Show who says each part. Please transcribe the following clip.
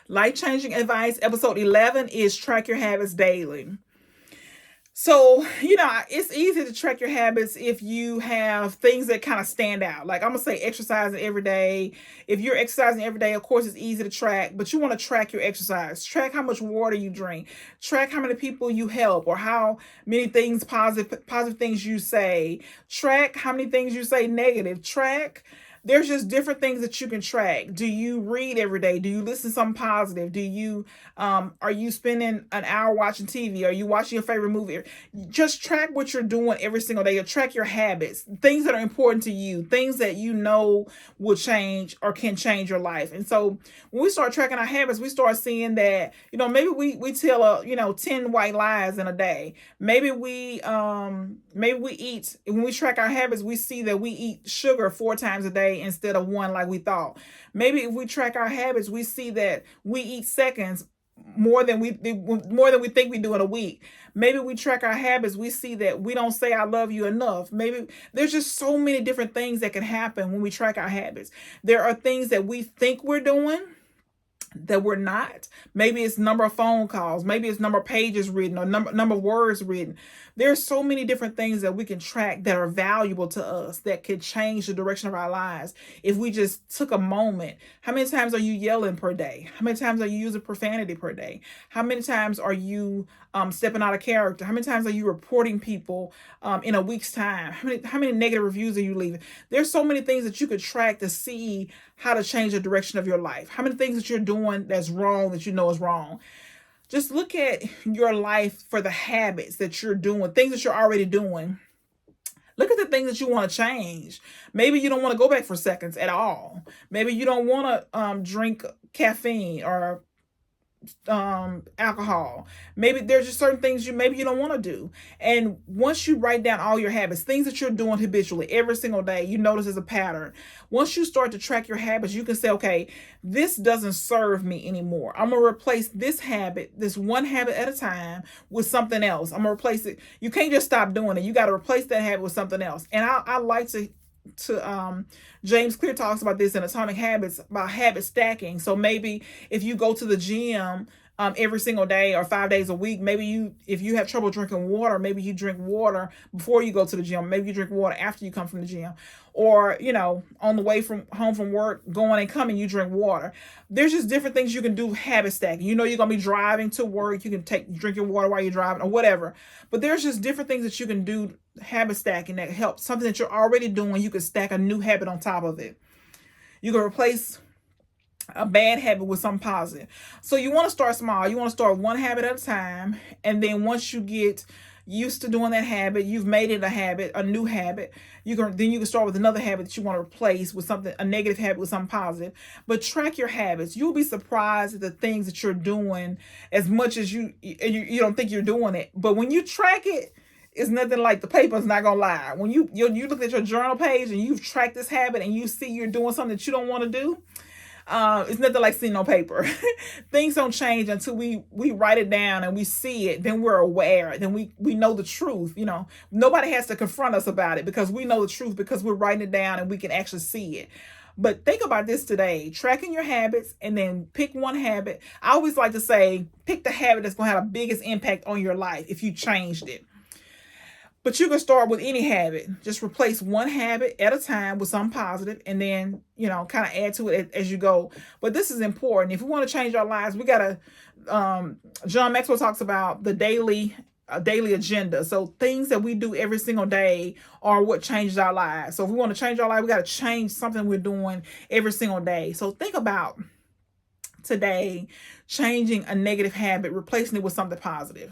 Speaker 1: Life-changing advice, episode 11 is track your habits daily. So, it's easy to track your habits if you have things that kind of stand out. Like I'm going to say exercising every day. If you're exercising every day, of course, it's easy to track, but you want to track your exercise. Track how much water you drink. Track how many people you help or how many things positive things you say. Track how many things you say negative. Track there's just different things that you can track. Do you read every day? Do you listen to something positive? Do you are you spending an hour watching TV? Are you watching your favorite movie? Just track what you're doing every single day. Or track your habits, things that are important to you, things that you know will change or can change your life. And so when we start tracking our habits, we start seeing that, maybe we tell 10 white lies in a day. Maybe we eat, when we track our habits, we see that we eat sugar 4 times a day instead of one like we thought. Maybe if we track our habits, we see that we eat seconds more than we think we do in a week. Maybe we track our habits, we see that we don't say I love you enough. Maybe there's just so many different things that can happen when we track our habits. There are things that we think we're doing that we're not. Maybe it's number of phone calls, maybe it's number of pages written or number of words written. There's so many different things that we can track that are valuable to us that could change the direction of our lives if we just took a moment. How many times are you yelling per day? How many times are you using profanity per day? How many times are you stepping out of character? How many times are you reporting people in a week's time? How many negative reviews are you leaving? There's so many things that you could track to see how to change the direction of your life. How many things that you're doing that's wrong that you know is wrong. Just look at your life for the habits that you're doing, things that you're already doing. Look at the things that you want to change. Maybe you don't want to go back for seconds at all. Maybe you don't want to drink caffeine or alcohol. Maybe there's just certain things maybe you don't want to do. And once you write down all your habits, things that you're doing habitually every single day, you notice as a pattern. Once you start to track your habits, you can say, okay, this doesn't serve me anymore. I'm going to replace this habit, this one habit at a time, with something else. I'm going to replace it. You can't just stop doing it. You got to replace that habit with something else. And I like to James Clear talks about this in Atomic Habits, about habit stacking. So maybe if you go to the gym every single day or 5 days a week, maybe if you have trouble drinking water, maybe you drink water before you go to the gym. Maybe you drink water after you come from the gym, or on the way from home from work, going and coming, you drink water. There's just different things you can do habit stacking. You're gonna be driving to work, you can drink your water while you're driving or whatever. But there's just different things that you can do habit stacking that helps. Something that you're already doing, you can stack a new habit on top of it. You can replace a bad habit with something positive. So you want to start small. You want to start one habit at a time. And then once you get used to doing that habit, you've made it a habit, a new habit, you can start with another habit that you want to replace with something, a negative habit with something positive. But track your habits. You'll be surprised at the things that you're doing as much as you don't think you're doing it. But when you track it, it's nothing like the paper's not gonna lie. When you look at your journal page and you've tracked this habit and you see you're doing something that you don't want to do, it's nothing like seeing on paper. Things don't change until we write it down and we see it. Then we're aware. Then we know the truth. Nobody has to confront us about it because we know the truth because we're writing it down and we can actually see it. But think about this today, tracking your habits, and then pick one habit. I always like to say, pick the habit that's going to have the biggest impact on your life if you changed it. But you can start with any habit. Just replace one habit at a time with something positive, and then, kind of add to it as you go. But this is important. If we want to change our lives, we got to, John Maxwell talks about the daily agenda. So things that we do every single day are what changes our lives. So if we want to change our life, we got to change something we're doing every single day. So think about today changing a negative habit, replacing it with something positive.